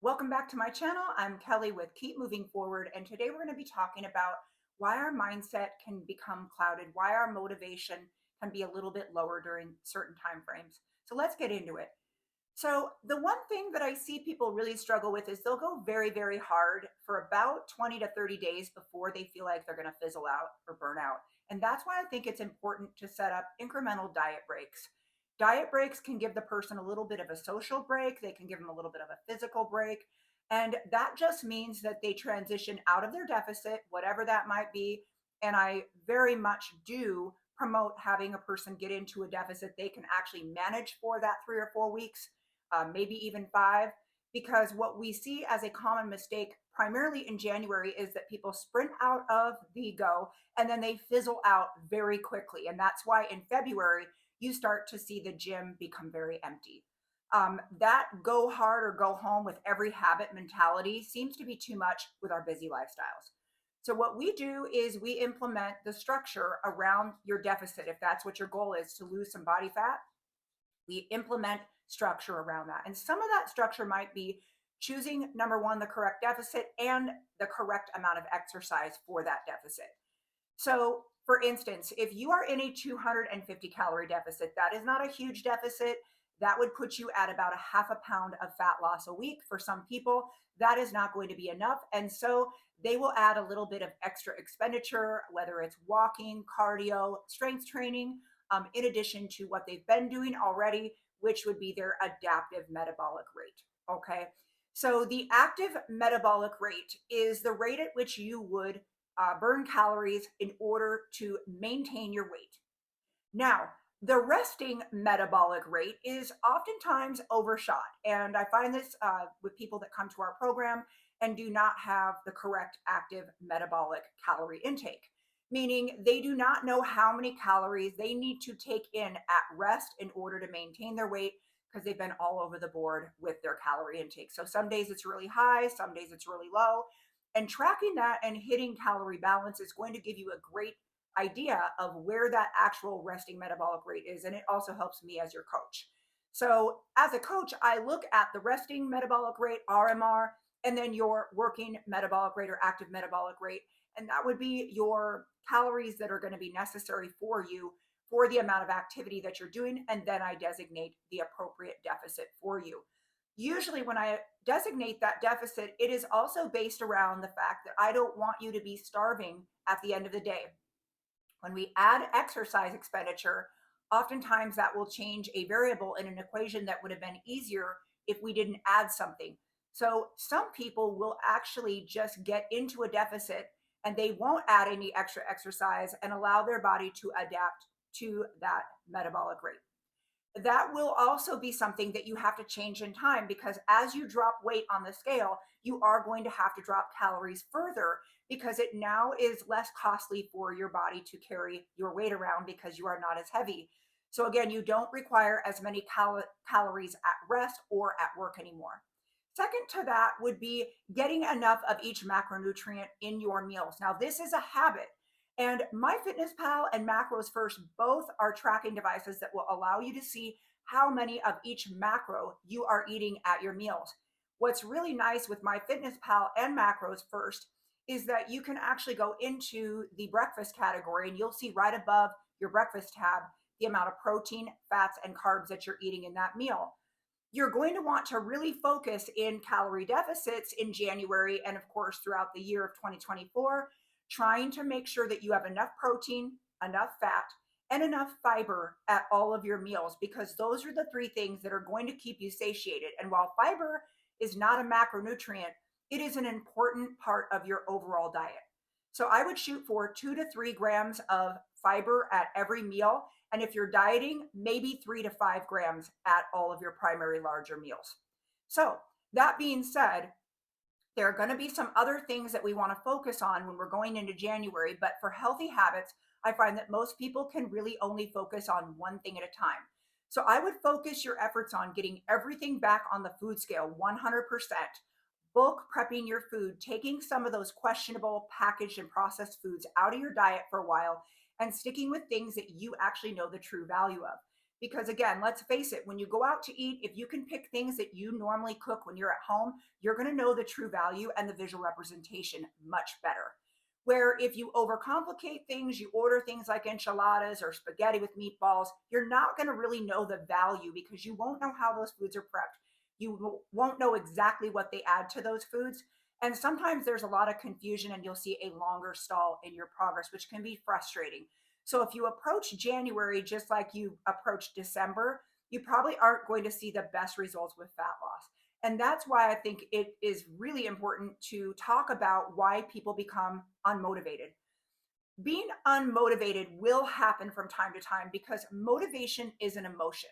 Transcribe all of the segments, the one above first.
Welcome back to my channel. I'm Kelly with Keep Moving Forward, and today we're going to be talking about why our mindset can become clouded, why our motivation can be a little bit lower during certain time frames. So let's get into it. So, the one thing that I see people really struggle with is they'll go very, very hard for about 20 to 30 days before they feel like they're going to fizzle out or burn out. And that's why I think it's important to set up incremental diet breaks. Diet breaks can give the person a little bit of a social break, they can give them a little bit of a physical break. And that just means that they transition out of their deficit, whatever that might be. And I very much do promote having a person get into a deficit they can actually manage for that 3 or 4 weeks, maybe even five, because what we see as a common mistake, primarily in January, is that people sprint out of the go and then they fizzle out very quickly. And that's why in February, you start to see the gym become very empty. That go hard or go home with every habit mentality seems to be too much with our busy lifestyles. So, what we do is we implement the structure around your deficit. If that's what your goal is, to lose some body fat, we implement structure around that. And some of that structure might be choosing, number one, the correct deficit and the correct amount of exercise for that deficit. So, for instance, if you are in a 250 calorie deficit, that is not a huge deficit. That would put you at about a half a pound of fat loss a week. For some people, that is not going to be enough. And so they will add a little bit of extra expenditure, whether it's walking, cardio, strength training, in addition to what they've been doing already, which would be their adaptive metabolic rate. Okay. So the active metabolic rate is the rate at which you would burn calories in order to maintain your weight. Now, the resting metabolic rate is oftentimes overshot. And I find this with people that come to our program and do not have the correct active metabolic calorie intake, meaning they do not know how many calories they need to take in at rest in order to maintain their weight because they've been all over the board with their calorie intake. So some days it's really high, some days it's really low. And tracking that and hitting calorie balance is going to give you a great idea of where that actual resting metabolic rate is. And it also helps me as your coach. So, as a coach, I look at the resting metabolic rate, RMR, and then your working metabolic rate or active metabolic rate. And that would be your calories that are going to be necessary for you for the amount of activity that you're doing. And then I designate the appropriate deficit for you. Usually, when I designate that deficit, it is also based around the fact that I don't want you to be starving at the end of the day. When we add exercise expenditure, oftentimes that will change a variable in an equation that would have been easier if we didn't add something. So some people will actually just get into a deficit and they won't add any extra exercise and allow their body to adapt to that metabolic rate. That will also be something that you have to change in time, because as you drop weight on the scale, you are going to have to drop calories further because it now is less costly for your body to carry your weight around because you are not as heavy. So, again, you don't require as many calories at rest or at work anymore. Second to that would be getting enough of each macronutrient in your meals. Now, this is a habit. And MyFitnessPal and Macros First both are tracking devices that will allow you to see how many of each macro you are eating at your meals. What's really nice with MyFitnessPal and Macros First is that you can actually go into the breakfast category and you'll see right above your breakfast tab the amount of protein, fats, and carbs that you're eating in that meal. You're going to want to really focus in calorie deficits in January and, of course, throughout the year of 2024, trying to make sure that you have enough protein, enough fat, and enough fiber at all of your meals, because those are the three things that are going to keep you satiated. And while fiber is not a macronutrient, it is an important part of your overall diet. So I would shoot for 2 to 3 grams of fiber at every meal. And if you're dieting, maybe 3 to 5 grams at all of your primary larger meals. So, that being said, there are going to be some other things that we want to focus on when we're going into January. But for healthy habits, I find that most people can really only focus on one thing at a time. So I would focus your efforts on getting everything back on the food scale 100%, bulk prepping your food, taking some of those questionable packaged and processed foods out of your diet for a while, and sticking with things that you actually know the true value of. Because again, let's face it, when you go out to eat, if you can pick things that you normally cook when you're at home, you're going to know the true value and the visual representation much better. Where if you overcomplicate things, you order things like enchiladas or spaghetti with meatballs, you're not going to really know the value because you won't know how those foods are prepped. You won't know exactly what they add to those foods. And sometimes there's a lot of confusion and you'll see a longer stall in your progress, which can be frustrating. So if you approach January just like you approach December, you probably aren't going to see the best results with fat loss. And that's why I think it is really important to talk about why people become unmotivated. Being unmotivated will happen from time to time because motivation is an emotion.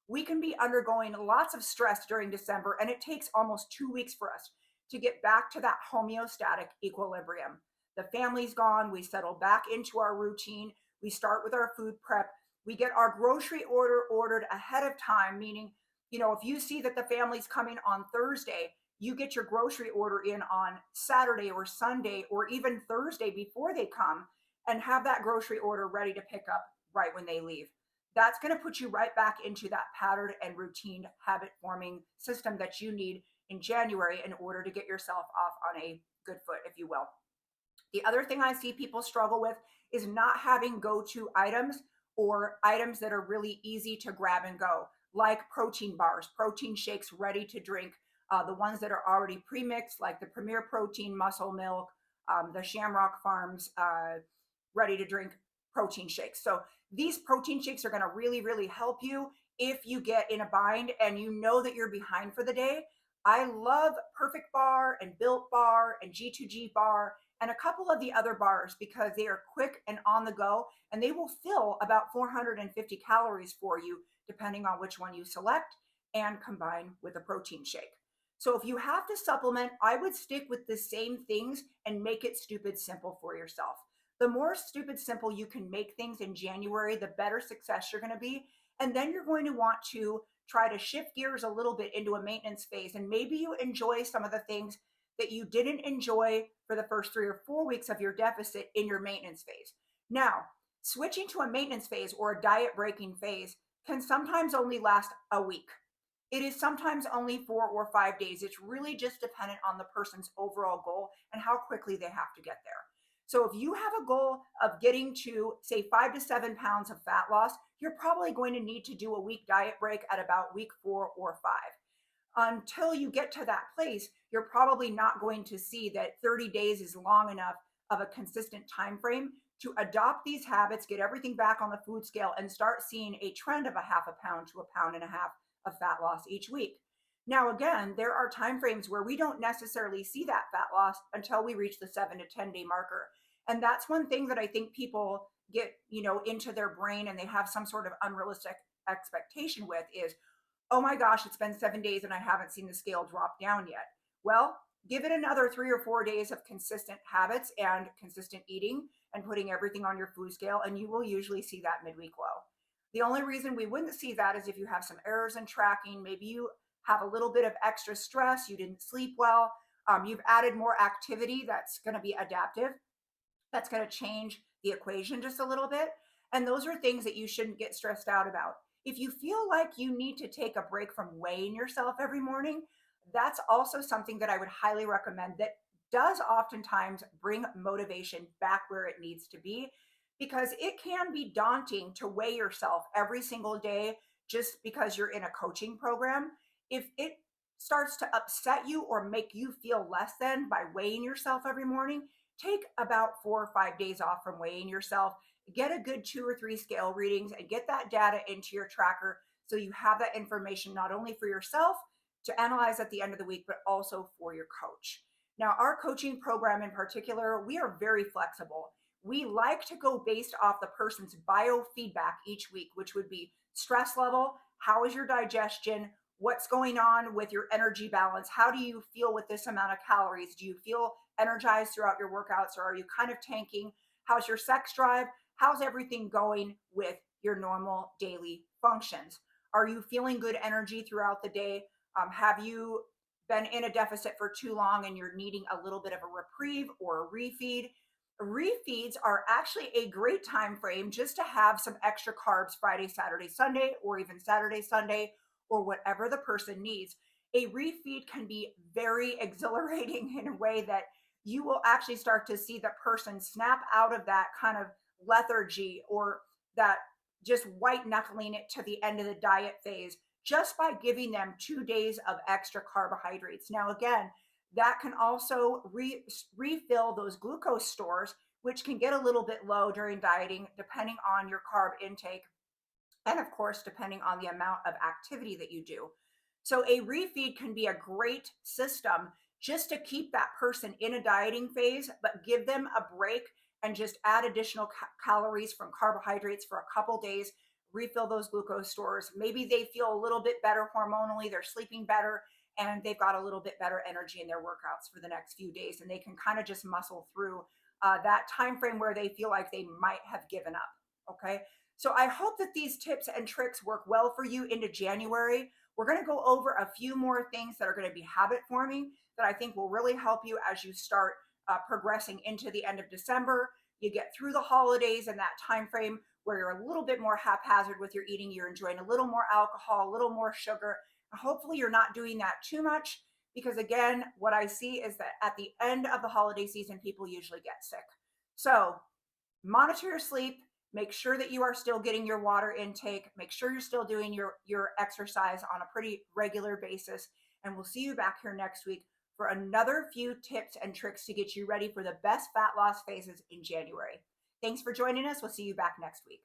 We can be undergoing lots of stress during December, and it takes almost 2 weeks for us to get back to that homeostatic equilibrium. The family's gone, we settle back into our routine, we start with our food prep, we get our grocery order ordered ahead of time, meaning, if you see that the family's coming on Thursday, you get your grocery order in on Saturday or Sunday or even Thursday before they come and have that grocery order ready to pick up right when they leave. That's going to put you right back into that pattern and routine habit forming system that you need in January in order to get yourself off on a good foot, if you will. The other thing I see people struggle with is not having go to items or items that are really easy to grab and go, like protein bars, protein shakes ready to drink, the ones that are already pre-mixed, like the Premier Protein Muscle Milk, the Shamrock Farms ready to drink protein shakes. So these protein shakes are going to really, really help you if you get in a bind and you know that you're behind for the day. I love Perfect Bar and Built Bar and G2G Bar and a couple of the other bars because they are quick and on the go and they will fill about 450 calories for you depending on which one you select and combine with a protein shake. So if you have to supplement, I would stick with the same things and make it stupid simple for yourself. The more stupid simple you can make things in January, the better success you're going to be. And then you're going to want to try to shift gears a little bit into a maintenance phase. And maybe you enjoy some of the things that you didn't enjoy for the first 3 or 4 weeks of your deficit in your maintenance phase. Now, switching to a maintenance phase or a diet breaking phase can sometimes only last a week. It is sometimes only 4 or 5 days. It's really just dependent on the person's overall goal and how quickly they have to get there. So if you have a goal of getting to, say, 5 to 7 pounds of fat loss, you're probably going to need to do a week diet break at about week 4 or 5. Until you get to that place, you're probably not going to see that 30 days is long enough of a consistent time frame to adopt these habits, get everything back on the food scale, and start seeing a trend of a half a pound to a pound and a half of fat loss each week. Now, again, there are time frames where we don't necessarily see that fat loss until we reach the 7 to 10 day marker. And that's one thing that I think people get, into their brain and they have some sort of unrealistic expectation with is, oh my gosh, it's been 7 days and I haven't seen the scale drop down yet. Well, give it another 3 or 4 days of consistent habits and consistent eating and putting everything on your food scale, and you will usually see that midweek low. The only reason we wouldn't see that is if you have some errors in tracking. Maybe you have a little bit of extra stress, you didn't sleep well, you've added more activity that's going to be adaptive, that's going to change the equation just a little bit. And those are things that you shouldn't get stressed out about. If you feel like you need to take a break from weighing yourself every morning, that's also something that I would highly recommend that does oftentimes bring motivation back where it needs to be because it can be daunting to weigh yourself every single day just because you're in a coaching program. If it starts to upset you or make you feel less than by weighing yourself every morning, take about 4 or 5 days off from weighing yourself, get a good 2 or 3 scale readings, and get that data into your tracker so you have that information not only for yourself to analyze at the end of the week, but also for your coach. Now, our coaching program in particular, we are very flexible. We like to go based off the person's biofeedback each week, which would be stress level, how is your digestion, what's going on with your energy balance, how do you feel with this amount of calories, do you feel energized throughout your workouts or are you kind of tanking, how's your sex drive, how's everything going with your normal daily functions, are you feeling good energy throughout the day, have you been in a deficit for too long and you're needing a little bit of a reprieve or a refeed, refeeds are actually a great time frame just to have some extra carbs Friday, Saturday, Sunday, or even Saturday, Sunday, or whatever the person needs. A refeed can be very exhilarating in a way that you will actually start to see the person snap out of that kind of lethargy or that just white knuckling it to the end of the diet phase just by giving them 2 days of extra carbohydrates. Now, again, that can also refill those glucose stores, which can get a little bit low during dieting, depending on your carb intake. And of course, depending on the amount of activity that you do. So, a refeed can be a great system just to keep that person in a dieting phase, but give them a break and just add additional calories from carbohydrates for a couple days, refill those glucose stores. Maybe they feel a little bit better hormonally, they're sleeping better, and they've got a little bit better energy in their workouts for the next few days, and they can kind of just muscle through that time frame where they feel like they might have given up. Okay, so I hope that these tips and tricks work well for you into January. We're going to go over a few more things that are going to be habit forming that I think will really help you as you start progressing into the end of December. You get through the holidays and that time frame where you're a little bit more haphazard with your eating. You're enjoying a little more alcohol, a little more sugar. Hopefully, you're not doing that too much because, again, what I see is that at the end of the holiday season, people usually get sick. So, monitor your sleep, make sure that you are still getting your water intake, make sure you're still doing your exercise on a pretty regular basis, and we'll see you back here next week for another few tips and tricks to get you ready for the best fat loss phases in January. Thanks for joining us. We'll see you back next week.